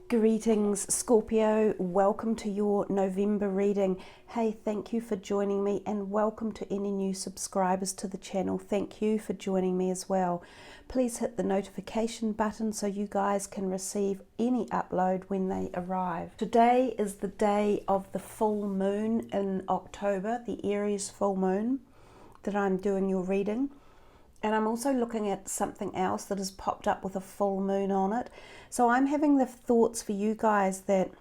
Greetings Scorpio, welcome to your November reading. Hey, thank you for joining me and welcome to any new subscribers to the channel. Thank you for joining me as well. Please hit the notification button so you guys can receive any upload when they arrive. Today is the day of the full moon in October, the Aries full moon that I'm doing your reading. And I'm also looking at something else that has popped up with a full moon on it. So I'm having the thoughts for you guys that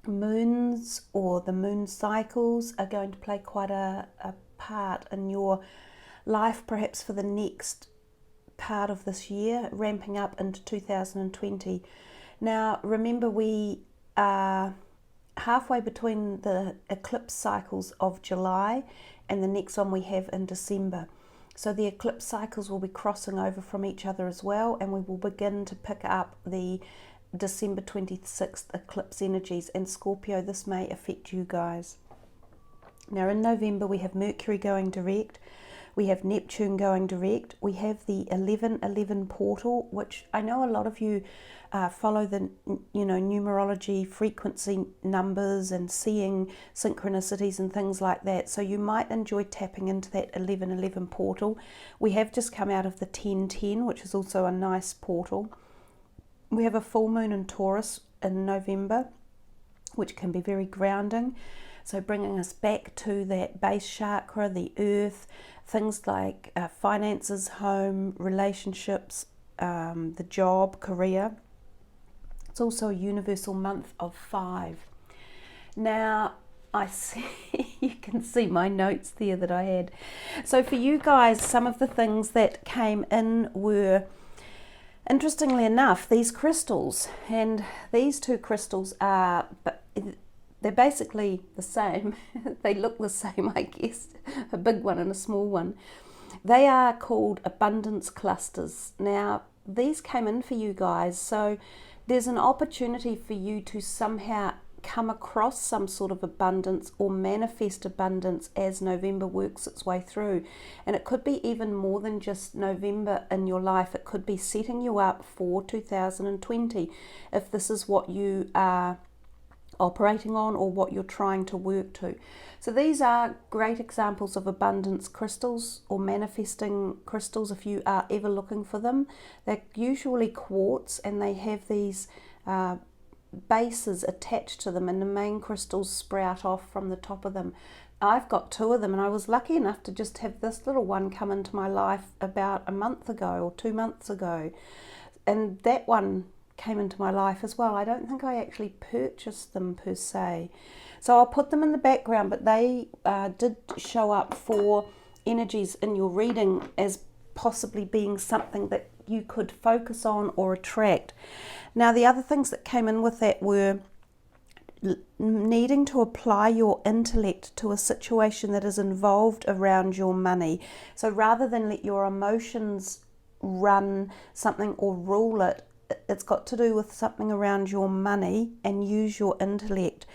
moons or the moon cycles are going to play quite a part in your life, perhaps for the next part of this year, ramping up into 2020. Now, remember, we are halfway between the eclipse cycles of July and the next one we have in December. So the eclipse cycles will be crossing over from each other as well, and we will begin to pick up the December 26th eclipse energies. And Scorpio, this may affect you guys. Now in November we have Mercury going direct, we have Neptune going direct, we have the 11-11 portal, which I know a lot of you follow the numerology, frequency numbers and seeing synchronicities and things like that. So you might enjoy tapping into that 11-11 portal. We have just come out of the 10-10, which is also a nice portal. We have a full moon in Taurus in November, which can be very grounding. So bringing us back to that base chakra, the earth, things like finances, home, relationships, the job, career. It's also a universal month of 5. Now, I see, you can see my notes there that I had. So for you guys, some of the things that came in were, interestingly enough, these crystals. And these two crystals are, they're basically the same. They look the same, I guess, a big one and a small one. They are called abundance clusters. Now, these came in for you guys, so there's an opportunity for you to somehow come across some sort of abundance or manifest abundance as November works its way through. And it could be even more than just November in your life. It could be setting you up for 2020 if this is what you are operating on or what you're trying to work to. So these are great examples of abundance crystals or manifesting crystals if you are ever looking for them. They're usually quartz and they have these bases attached to them and the main crystals sprout off from the top of them. I've got 2 of them and I was lucky enough to just have this little one come into my life about a month ago or 2 months ago, and that one came into my life as well. I don't think I actually purchased them per se, so I'll put them in the background, but they did show up for energies in your reading as possibly being something that you could focus on or attract. Now the other things that came in with that were needing to apply your intellect to a situation that is involved around your money. So rather than let your emotions run something or rule it, it's got to do with something around your money and use your intellect.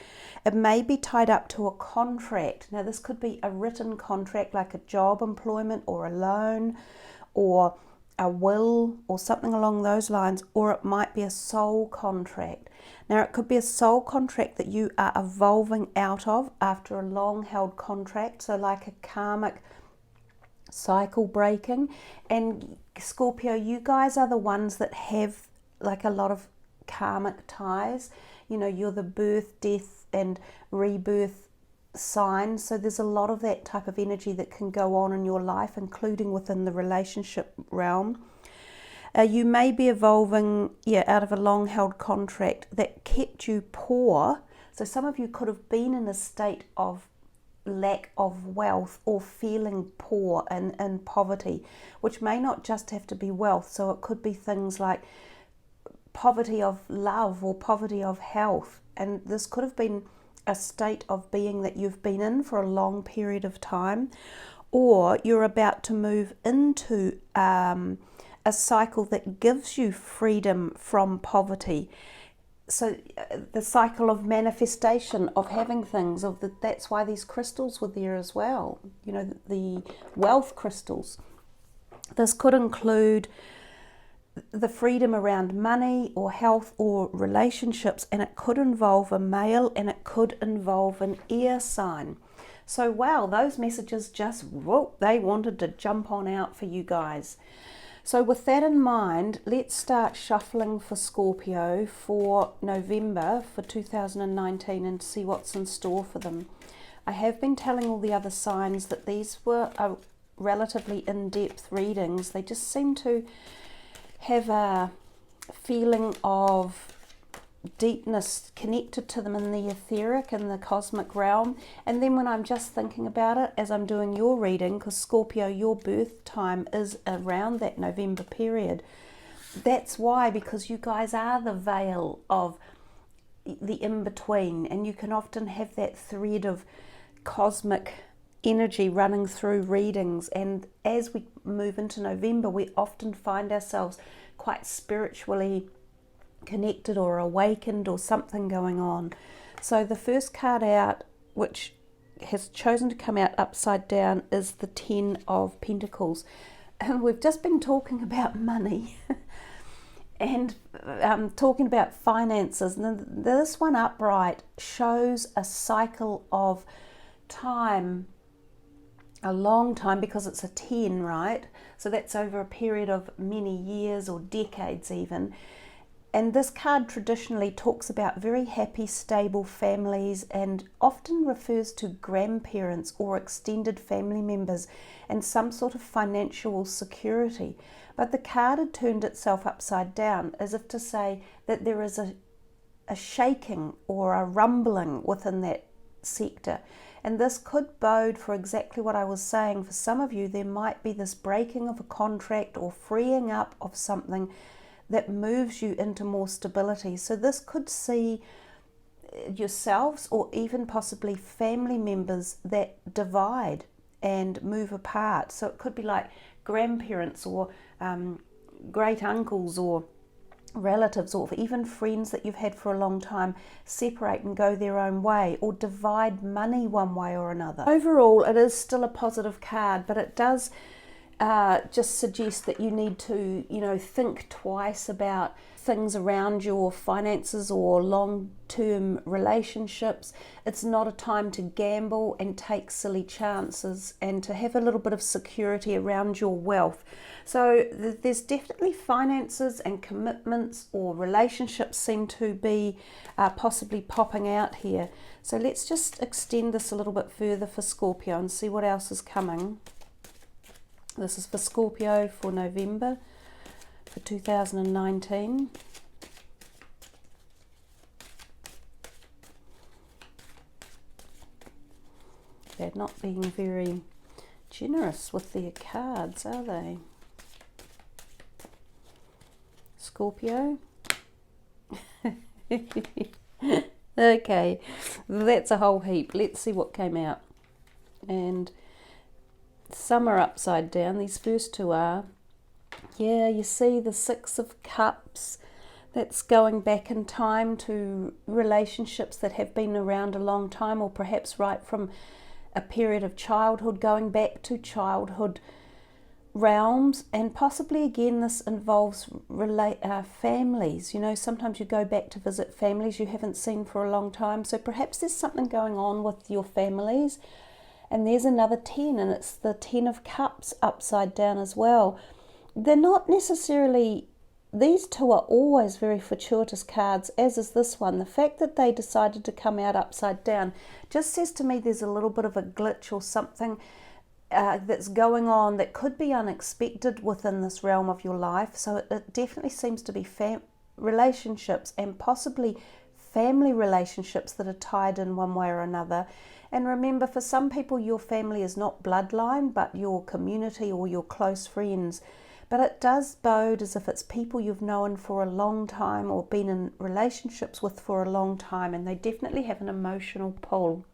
It may be tied up to a contract. Now this could be a written contract like a job employment or a loan or a will or something along those lines, or it might be a soul contract. Now it could be a soul contract that you are evolving out of after a long held contract, so like a karmic cycle breaking. And Scorpio, you guys are the ones that have like a lot of karmic ties. You know, you're the birth, death and rebirth sign, so there's a lot of that type of energy that can go on in your life, including within the relationship realm. You may be evolving out of a long held contract that kept you poor. So some of you could have been in a state of lack of wealth or feeling poor and in poverty, which may not just have to be wealth. So it could be things like poverty of love or poverty of health, and this could have been a state of being that you've been in for a long period of time, or you're about to move into a cycle that gives you freedom from poverty. So the cycle of manifestation, of having things, that's why these crystals were there as well, the wealth crystals. This could include the freedom around money or health or relationships, and it could involve a male and it could involve an air sign. So wow, those messages just, whoop, they wanted to jump on out for you guys. So with that in mind, let's start shuffling for Scorpio for November for 2019 and see what's in store for them. I have been telling all the other signs that these were relatively in-depth readings. They just seem to have a feeling of deepness connected to them in the etheric and the cosmic realm. And then when I'm just thinking about it as I'm doing your reading, because Scorpio, your birth time is around that November period, that's why, because you guys are the veil of the in-between, and you can often have that thread of cosmic energy running through readings. And as we move into November, we often find ourselves quite spiritually connected or awakened or something going on. So the first card out, which has chosen to come out upside down, is the 10 of Pentacles. And we've just been talking about money and talking about finances. And this one upright shows a cycle of time, a long time, because it's a 10, right? So that's over a period of many years or decades even. And this card traditionally talks about very happy, stable families and often refers to grandparents or extended family members and some sort of financial security. But the card had turned itself upside down, as if to say that there is a shaking or a rumbling within that sector. And this could bode for exactly what I was saying. For some of you, there might be this breaking of a contract or freeing up of something that moves you into more stability. So this could see yourselves or even possibly family members that divide and move apart. So it could be like grandparents or great uncles or relatives or even friends that you've had for a long time separate and go their own way, or divide money one way or another. Overall, it is still a positive card, but it does just suggest that you need to, think twice about things around your finances or long-term relationships. It's not a time to gamble and take silly chances, and to have a little bit of security around your wealth. So there's definitely finances and commitments or relationships seem to be possibly popping out here. So let's just extend this a little bit further for Scorpio and see what else is coming. This is for Scorpio for November for 2019. They're not being very generous with their cards, are they? Scorpio. Okay, that's a whole heap. Let's see what came out. And some are upside down. These first two are. Yeah, you see the 6 of Cups. That's going back in time to relationships that have been around a long time, or perhaps right from a period of childhood, going back to childhood realms. And possibly again this involves families. Sometimes you go back to visit families you haven't seen for a long time. So perhaps there's something going on with your families. And there's another 10, and it's the 10 of Cups upside down as well. They're not necessarily, these two are always very fortuitous cards, as is this one. The fact that they decided to come out upside down just says to me there's a little bit of a glitch or something that's going on that could be unexpected within this realm of your life. So it definitely seems to be relationships and possibly family relationships that are tied in one way or another. And remember, for some people, your family is not bloodline, but your community or your close friends. But it does bode as if it's people you've known for a long time or been in relationships with for a long time, and they definitely have an emotional pull.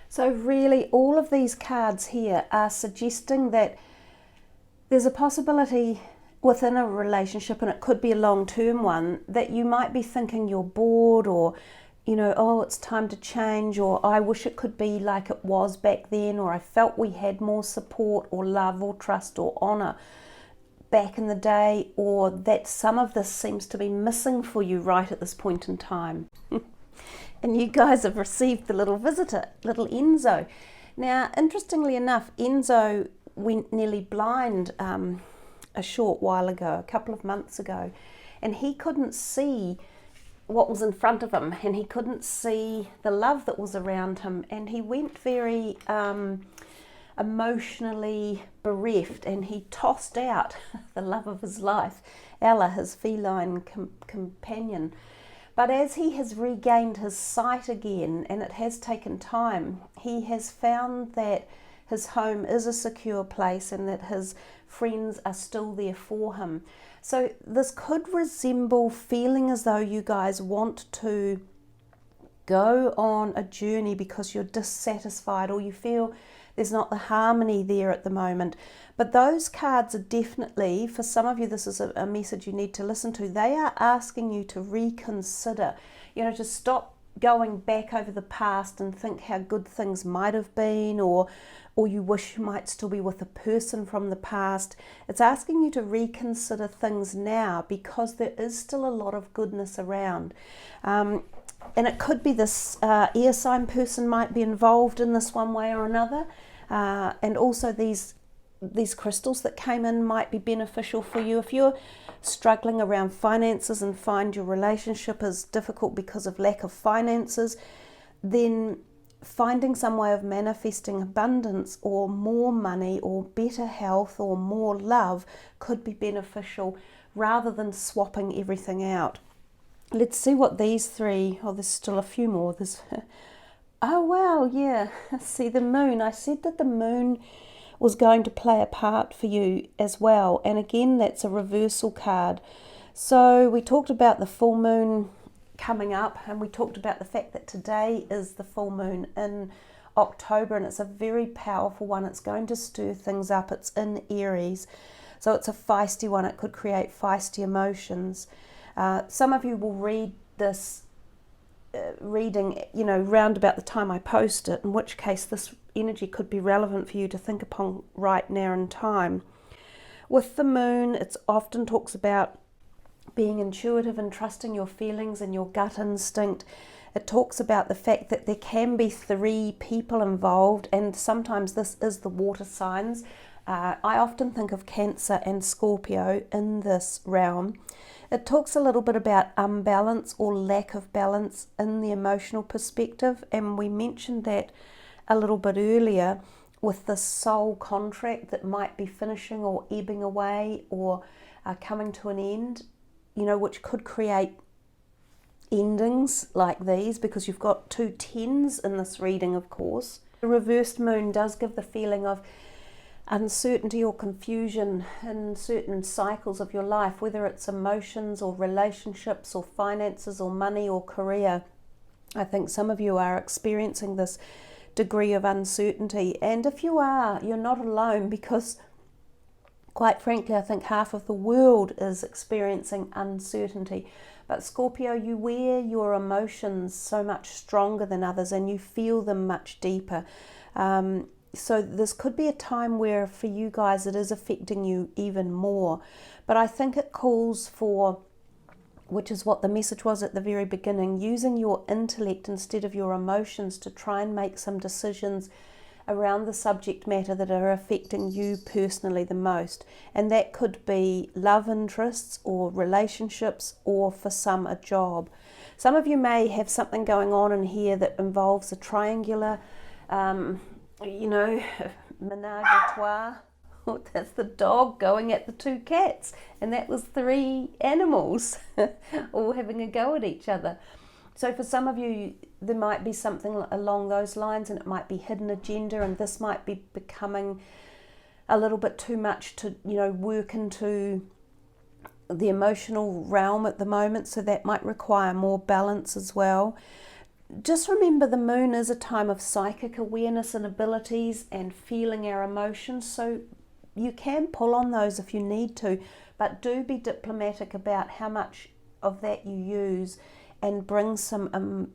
So really, all of these cards here are suggesting that there's a possibility within a relationship, and it could be a long-term one, that you might be thinking you're bored, or oh, it's time to change, or I wish it could be like it was back then, or I felt we had more support or love or trust or honour back in the day, or that some of this seems to be missing for you right at this point in time. And you guys have received the little visitor, little Enzo. Now, interestingly enough, Enzo went nearly blind a short while ago, a couple of months ago, and he couldn't see what was in front of him, and he couldn't see the love that was around him, and he went very emotionally bereft, and he tossed out the love of his life, Ella, his feline companion. But as he has regained his sight again, and it has taken time, he has found that his home is a secure place and that his friends are still there for him. So this could resemble feeling as though you guys want to go on a journey because you're dissatisfied, or you feel there's not the harmony there at the moment. But those cards are definitely, for some of you, this is a message you need to listen to. They are asking you to reconsider, to stop going back over the past and think how good things might have been, or you wish you might still be with a person from the past. It's asking you to reconsider things now, because there is still a lot of goodness around. And it could be this air sign person might be involved in this one way or another. And also these crystals that came in might be beneficial for you. If you're struggling around finances and find your relationship is difficult because of lack of finances, then finding some way of manifesting abundance or more money or better health or more love could be beneficial, rather than swapping everything out. Let's see what these three, there's still a few more. Oh wow, yeah, see the moon. I said that the moon was going to play a part for you as well, and again that's a reversal card. So we talked about the full moon coming up, and we talked about the fact that today is the full moon in October, and it's a very powerful one. It's going to stir things up. It's in Aries, so it's a feisty one. It could create feisty emotions. Some of you will read this reading, round about the time I post it, in which case this energy could be relevant for you to think upon right now in time. With the moon, it often talks about being intuitive and trusting your feelings and your gut instinct. It talks about the fact that there can be three people involved, and sometimes this is the water signs. I often think of Cancer and Scorpio in this realm. It talks a little bit about unbalance or lack of balance in the emotional perspective, and we mentioned that a little bit earlier with the soul contract that might be finishing or ebbing away or coming to an end, which could create endings like these, because you've got 2 tens in this reading, of course. The reversed moon does give the feeling of uncertainty or confusion in certain cycles of your life, whether it's emotions or relationships or finances or money or career. I think some of you are experiencing this degree of uncertainty, and if you are, you're not alone, because quite frankly I think half of the world is experiencing uncertainty. But Scorpio, you wear your emotions so much stronger than others, and you feel them much deeper. So this could be a time where for you guys it is affecting you even more. But I think it calls for, which is what the message was at the very beginning, using your intellect instead of your emotions to try and make some decisions around the subject matter that are affecting you personally the most. And that could be love interests or relationships, or for some a job. Some of you may have something going on in here that involves a triangular menage a trois. That's the dog going at the 2 cats, and that was 3 animals all having a go at each other. So for some of you there might be something along those lines, and it might be hidden agenda, and this might be becoming a little bit too much to work into the emotional realm at the moment, so that might require more balance as well. Just remember, the moon is a time of psychic awareness and abilities and feeling our emotions, so you can pull on those if you need to, but do be diplomatic about how much of that you use, and bring some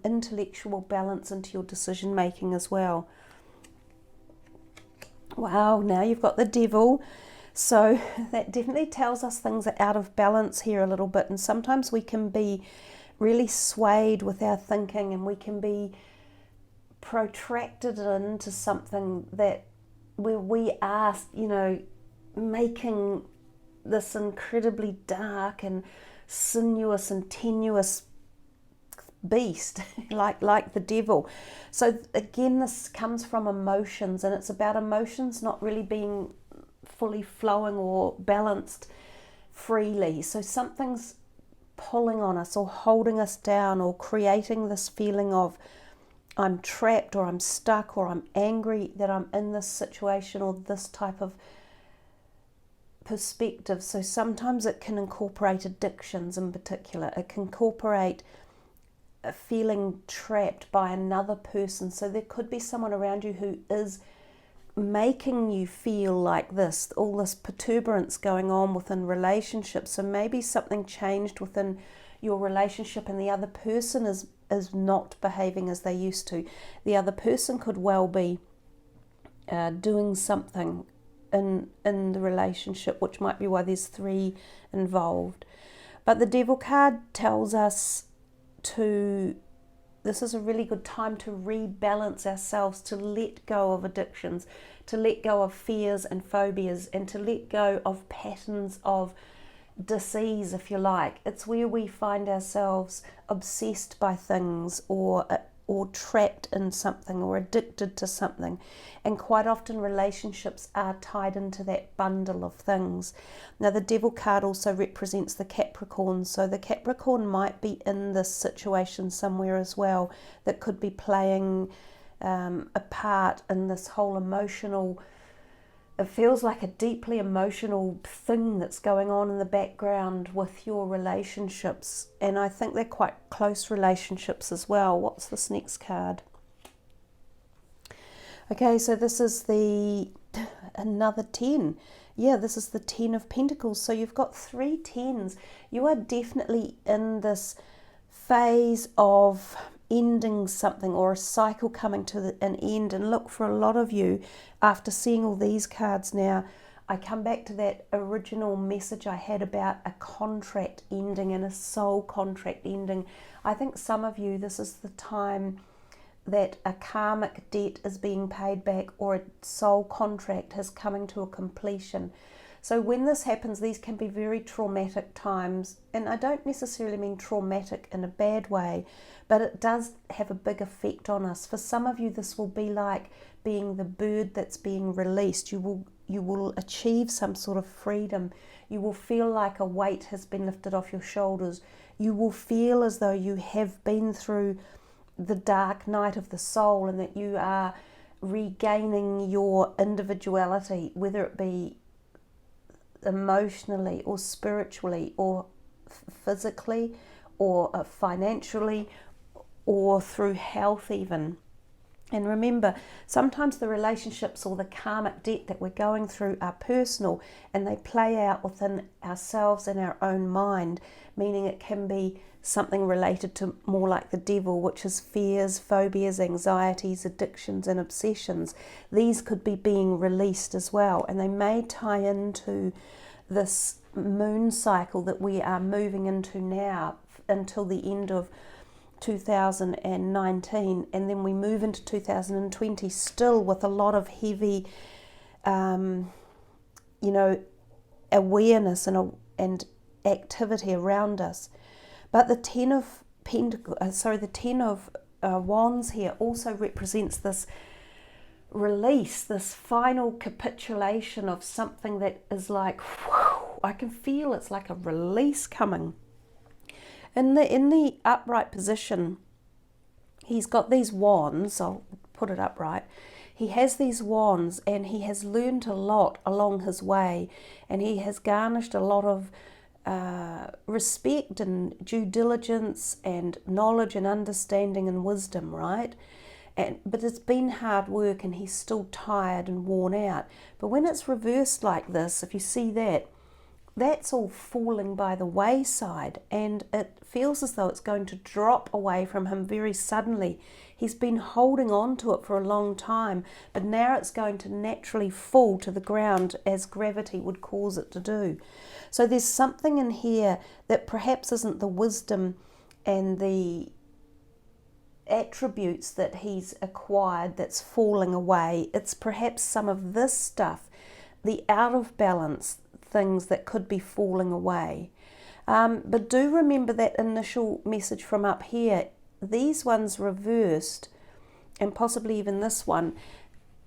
intellectual balance into your decision making as well. Wow, now you've got the Devil. So that definitely tells us things are out of balance here a little bit, and sometimes we can be really swayed with our thinking, and we can be protracted into something that where we are, making this incredibly dark and sinuous and tenuous beast like the devil. So again, this comes from emotions, and it's about emotions not really being fully flowing or balanced freely. So something's pulling on us or holding us down or creating this feeling of I'm trapped, or I'm stuck, or I'm angry that I'm in this situation, or this type of perspective. So sometimes it can incorporate addictions in particular. It can incorporate a feeling trapped by another person. So there could be someone around you who is making you feel like this, all this perturbance going on within relationships. So maybe something changed within your relationship, and the other person is not behaving as they used to. The other person could well be doing something in the relationship, which might be why there's three involved. But the Devil card tells us this is a really good time to rebalance ourselves, to let go of addictions, to let go of fears and phobias, and to let go of patterns of disease, if you like. It's where we find ourselves obsessed by things, or trapped in something, or addicted to something. And quite often relationships are tied into that bundle of things. Now the Devil card also represents the Capricorn, so the Capricorn might be in this situation somewhere as well, that could be playing a part in this whole emotional, it feels like a deeply emotional thing that's going on in the background with your relationships. And I think they're quite close relationships as well. What's this next card? Okay, so this is another 10. Yeah, this is the 10 of Pentacles. So you've got 3 10s. You are definitely in this phase of ending something, or a cycle coming to an end. And look, for a lot of you, after seeing all these cards now, I come back to that original message I had about a contract ending and a soul contract ending. I think some of you, this is the time that a karmic debt is being paid back, or a soul contract is coming to a completion. So when this happens, these can be very traumatic times, and I don't necessarily mean traumatic in a bad way, but it does have a big effect on us. For some of you, this will be like being the bird that's being released. You will achieve some sort of freedom. You will feel like a weight has been lifted off your shoulders. You will feel as though you have been through the dark night of the soul, and that you are regaining your individuality, whether it be emotionally or spiritually or physically or financially or through health even. And remember, sometimes the relationships or the karmic debt that we're going through are personal, and they play out within ourselves and our own mind, meaning it can be something related to more like the devil, which is fears, phobias, anxieties, addictions and obsessions. These could be being released as well, and they may tie into this moon cycle that we are moving into now until the end of 2019, and then we move into 2020 still with a lot of heavy awareness and activity around us. But the 10 of Wands here also represents this release, this final capitulation of something that is like, whew, I can feel it's like a release coming. In the upright position, he's got these wands. I'll put it upright. He has these wands, and he has learned a lot along his way, and he has garnished a lot of respect and due diligence and knowledge and understanding and wisdom, right? But it's been hard work, and he's still tired and worn out. But when it's reversed like this, if you see that, that's all falling by the wayside, and it feels as though it's going to drop away from him very suddenly. He's been holding on to it for a long time, but now it's going to naturally fall to the ground as gravity would cause it to do. So there's something in here that perhaps isn't the wisdom and the attributes that he's acquired that's falling away. It's perhaps some of this stuff, the out of balance things that could be falling away. But do remember that initial message from up here. These ones reversed, and possibly even this one,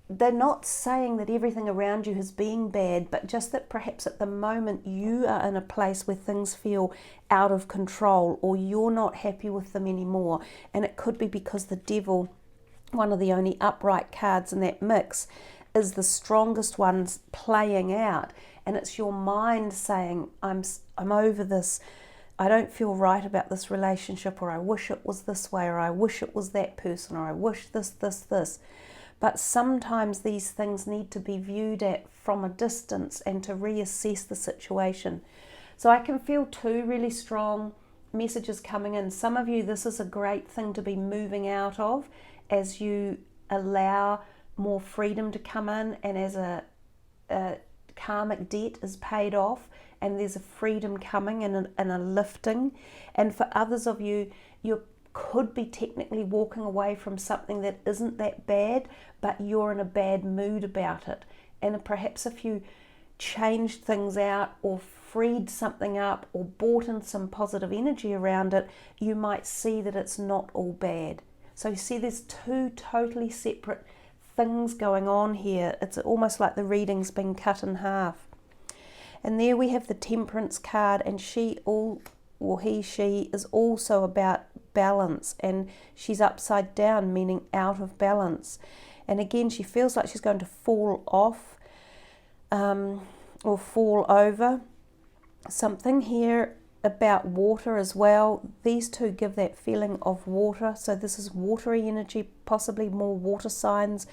they're not saying that everything around you is being bad, but just that perhaps at the moment you are in a place where things feel out of control, or you're not happy with them anymore. And it could be because the devil, one of the only upright cards in that mix, is the strongest ones playing out, and it's your mind saying, I'm over this, I don't feel right about this relationship, or I wish it was this way, or I wish it was that person, or I wish this. But sometimes these things need to be viewed at from a distance and to reassess the situation. So I can feel two really strong messages coming in. Some of you, this is a great thing to be moving out of as you allow more freedom to come in, and as a karmic debt is paid off, and there's a freedom coming and a lifting. And for others of you, you could be technically walking away from something that isn't that bad, but you're in a bad mood about it. And perhaps if you changed things out, or freed something up, or brought in some positive energy around it, you might see that it's not all bad. So you see there's two totally separate things going on here. It's almost like the reading's been cut in half. And there we have the Temperance card, and she is also about balance, and she's upside down, meaning out of balance. And again, she feels like she's going to fall off or fall over. Something here about water as well. These two give that feeling of water, so this is watery energy, possibly more water signs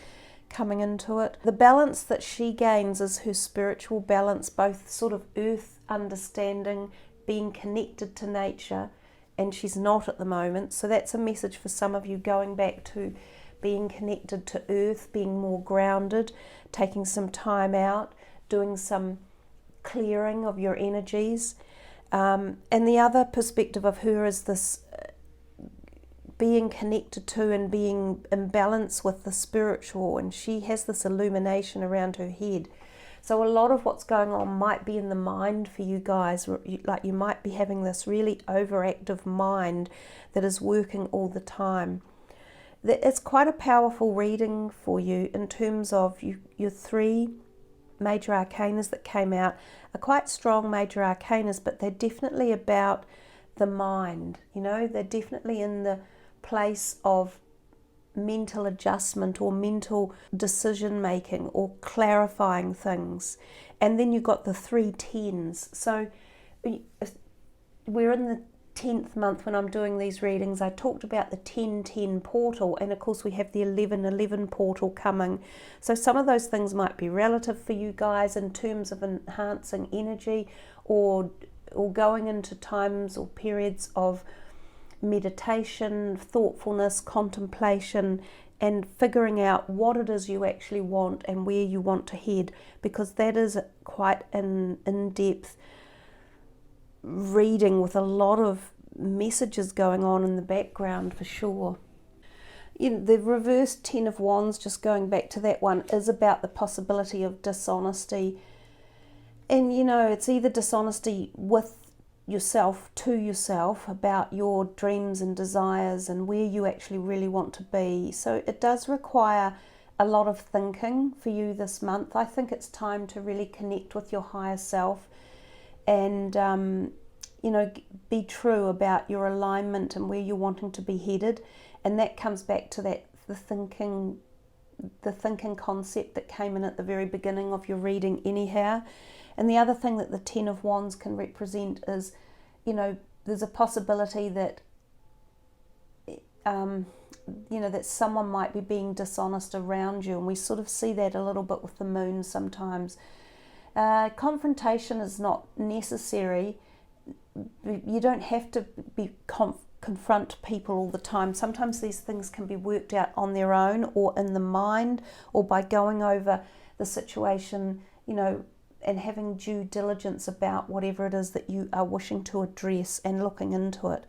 coming into it. The balance that she gains is her spiritual balance, both sort of earth understanding, being connected to nature, and she's not at the moment. So that's a message for some of you, going back to being connected to earth, being more grounded, taking some time out, doing some clearing of your energies. And the other perspective of her is this being connected to and being in balance with the spiritual, and she has this illumination around her head. So a lot of what's going on might be in the mind for you guys, like you might be having this really overactive mind that is working all the time. It's quite a powerful reading for you in terms of your three major arcanas that came out are quite strong major arcanas, but they're definitely about the mind. They're definitely in the place of mental adjustment or mental decision making or clarifying things. And then you've got the 3 tens. So we're in the 10th month when I'm doing these readings. I talked about the 10-10 portal, and of course we have the 11-11 portal coming. So some of those things might be relative for you guys in terms of enhancing energy, or going into times or periods of meditation, thoughtfulness, contemplation, and figuring out what it is you actually want and where you want to head, because that is quite an in-depth reading with a lot of messages going on in the background for sure. The reverse 10 of Wands, just going back to that one, is about the possibility of dishonesty. And it's either dishonesty with yourself, to yourself, about your dreams and desires and where you actually really want to be. So it does require a lot of thinking for you this month. I think it's time to really connect with your higher self and be true about your alignment and where you're wanting to be headed. And that comes back to the thinking concept that came in at the very beginning of your reading anyhow. And the other thing that the 10 of Wands can represent is, there's a possibility that, that someone might be being dishonest around you. And we sort of see that a little bit with the moon sometimes. Confrontation is not necessary. You don't have to be confront people all the time. Sometimes these things can be worked out on their own, or in the mind, or by going over the situation, and having due diligence about whatever it is that you are wishing to address and looking into it.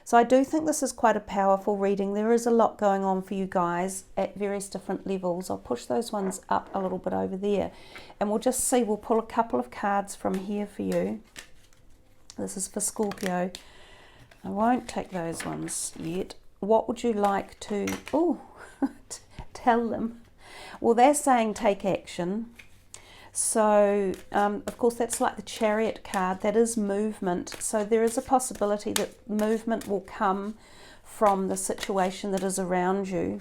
So I do think this is quite a powerful reading. There is a lot going on for you guys at various different levels. I'll push those ones up a little bit over there, and we'll just see. We'll pull a couple of cards from here for you. This is for Scorpio. I won't take those ones yet. What would you like to tell them? Well, they're saying take action. So, of course, that's like the Chariot card. That is movement. So there is a possibility that movement will come from the situation that is around you.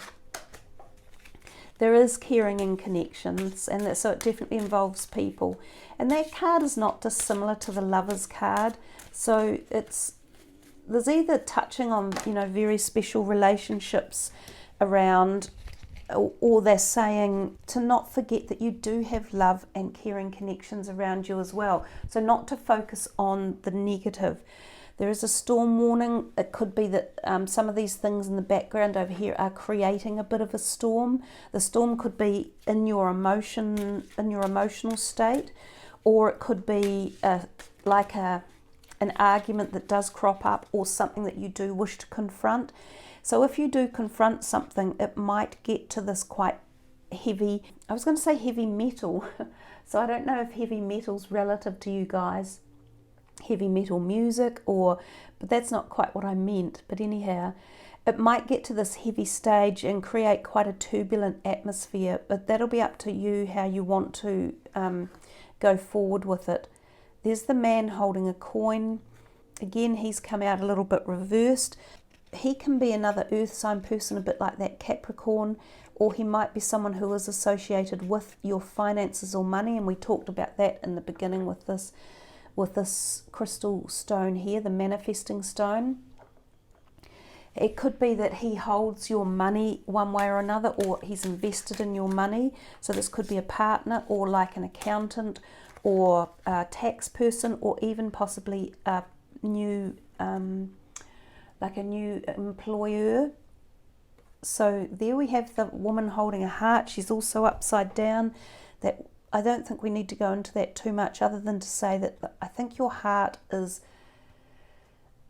There is caring and connections, and so it definitely involves people. And that card is not dissimilar to the Lovers card. So there's either touching on, very special relationships around, or they're saying to not forget that you do have love and caring connections around you as well. So not to focus on the negative. There is a storm warning. It could be that some of these things in the background over here are creating a bit of a storm. The storm could be in your emotional state, or it could be an argument that does crop up, or something that you do wish to confront. So if you do confront something, it might get to this quite heavy, I was going to say heavy metal. So I don't know if heavy metal's relative to you guys, heavy metal music, but that's not quite what I meant. But anyhow, it might get to this heavy stage and create quite a turbulent atmosphere, but that'll be up to you how you want to go forward with it. There's the man holding a coin. Again, he's come out a little bit reversed. He can be another earth sign person, a bit like that Capricorn, or he might be someone who is associated with your finances or money, and we talked about that in the beginning with this crystal stone here, the manifesting stone. It could be that he holds your money one way or another, or he's invested in your money. So this could be a partner, or like an accountant, or a tax person, or even possibly a new employer. So there we have the woman holding a heart. She's also upside down. That I don't think we need to go into that too much, other than to say that I think your heart is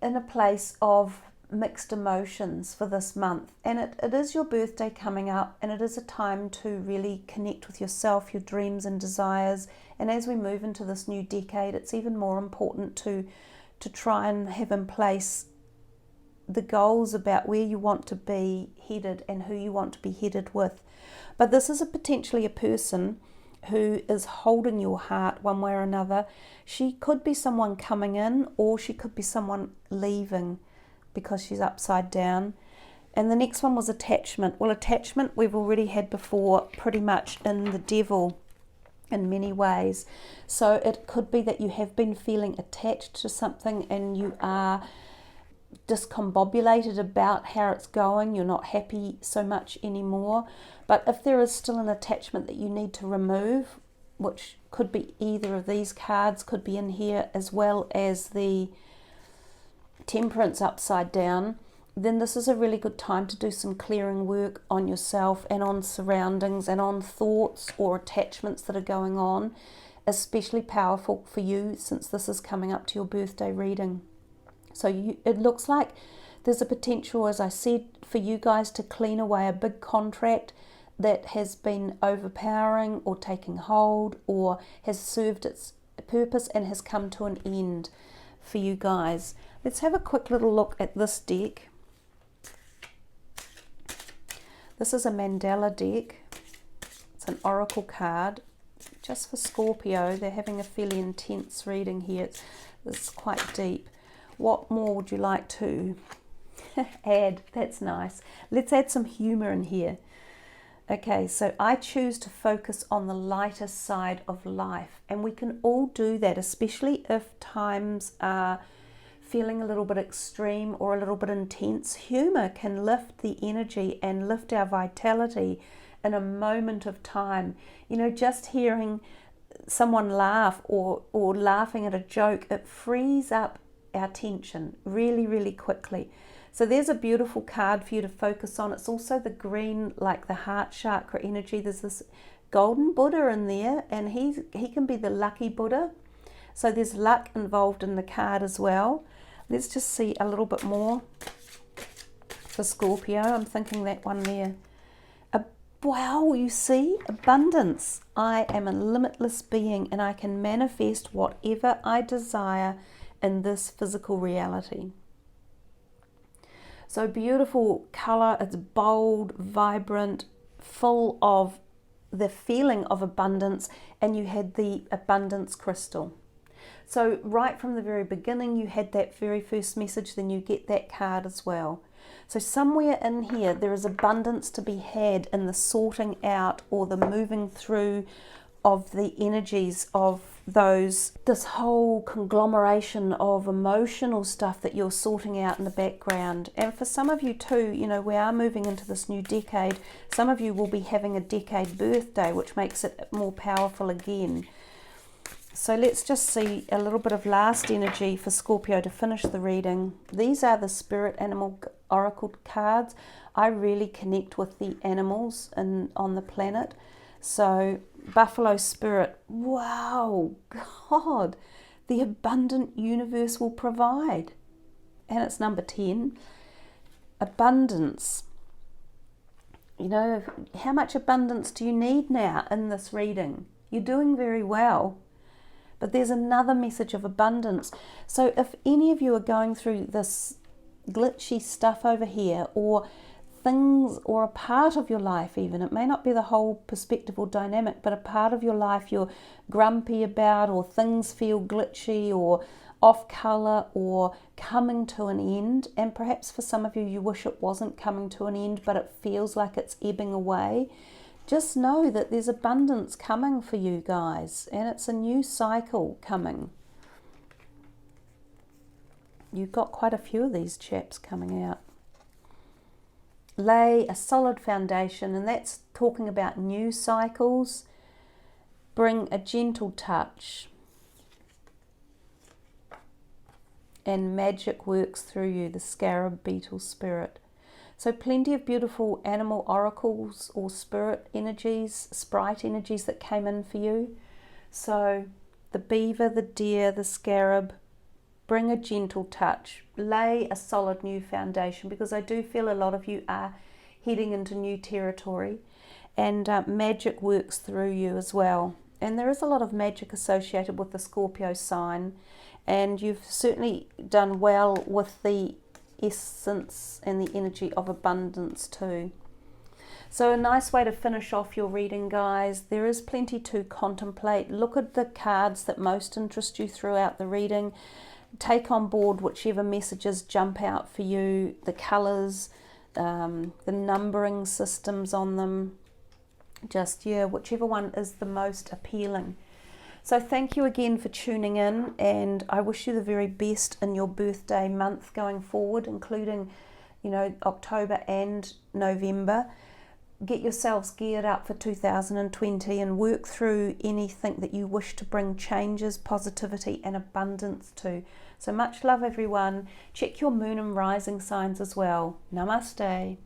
in a place of mixed emotions for this month, and it is your birthday coming up, and it is a time to really connect with yourself, your dreams and desires. And as we move into this new decade, it's even more important to try and have in place the goals about where you want to be headed and who you want to be headed with. But this is potentially a person who is holding your heart one way or another. She could be someone coming in, or she could be someone leaving, because she's upside down. And the next one was attachment. Well, attachment we've already had before, pretty much in the Devil in many ways. So it could be that you have been feeling attached to something, and you are discombobulated about how it's going. You're not happy so much anymore. But if there is still an attachment that you need to remove, which could be either of these cards, could be in here, as well as the Temperance upside down, then this is a really good time to do some clearing work on yourself and on surroundings and on thoughts or attachments that are going on. Especially powerful for you, since this is coming up to your birthday reading. So it looks like there's a potential, as I said, for you guys to clean away a big contract that has been overpowering or taking hold, or has served its purpose and has come to an end for you guys. Let's have a quick little look at this deck. This is a Mandala deck. It's an oracle card. Just for Scorpio, they're having a fairly intense reading here. It's quite deep. What more would you like to add? That's nice. Let's add some humor in here. Okay, so I choose to focus on the lighter side of life, and we can all do that, especially if times are feeling a little bit extreme or a little bit intense. Humor can lift the energy and lift our vitality in a moment of time. You know, just hearing someone laugh or laughing at a joke, it frees up our tension really, really quickly. So there's a beautiful card for you to focus on. It's also the green, like the heart chakra energy. There's this golden Buddha in there, and he can be the lucky Buddha. So there's luck involved in the card as well. Let's just see a little bit more for Scorpio. I'm thinking that one there. Wow, you see, abundance. I am a limitless being and I can manifest whatever I desire in this physical reality. So beautiful colour, it's bold, vibrant, full of the feeling of abundance, and you had the abundance crystal. So right from the very beginning you had that very first message, then you get that card as well. So somewhere in here there is abundance to be had in the sorting out or the moving through of the energies of this whole conglomeration of emotional stuff that you're sorting out in the background. And for some of you too, you know, we are moving into this new decade. Some of you will be having a decade birthday, which makes it more powerful again. So let's just see a little bit of last energy for Scorpio to finish the reading. These are the spirit animal oracle cards. I really connect with the animals on the planet. So buffalo spirit, wow, God, the abundant universe will provide. And it's number 10, abundance. You know, how much abundance do you need now in this reading? You're doing very well. But there's another message of abundance. So if any of you are going through this glitchy stuff over here, or things, or a part of your life even, it may not be the whole perspective or dynamic, but a part of your life you're grumpy about, or things feel glitchy or off colour or coming to an end, and perhaps for some of you, you wish it wasn't coming to an end, but it feels like it's ebbing away. Just know that there's abundance coming for you guys, and it's a new cycle coming. You've got quite a few of these chaps coming out. Lay a solid foundation, and that's talking about new cycles. Bring a gentle touch, and magic works through you, the scarab beetle spirit. So plenty of beautiful animal oracles or spirit energies, sprite energies that came in for you. So the beaver, the deer, the scarab, bring a gentle touch, lay a solid new foundation, because I do feel a lot of you are heading into new territory, and magic works through you as well. And there is a lot of magic associated with the Scorpio sign, and you've certainly done well with the essence and the energy of abundance too. So a nice way to finish off your reading, guys. There is plenty to contemplate. Look at the cards that most interest you throughout the reading. Take on board whichever messages jump out for you, the colours, the numbering systems on them. Just, yeah, whichever one is the most appealing. So thank you again for tuning in, and I wish you the very best in your birthday month going forward, including, you know, October and November. Get yourselves geared up for 2020 and work through anything that you wish to bring changes, positivity and abundance to. So much love, everyone. Check your moon and rising signs as well. Namaste.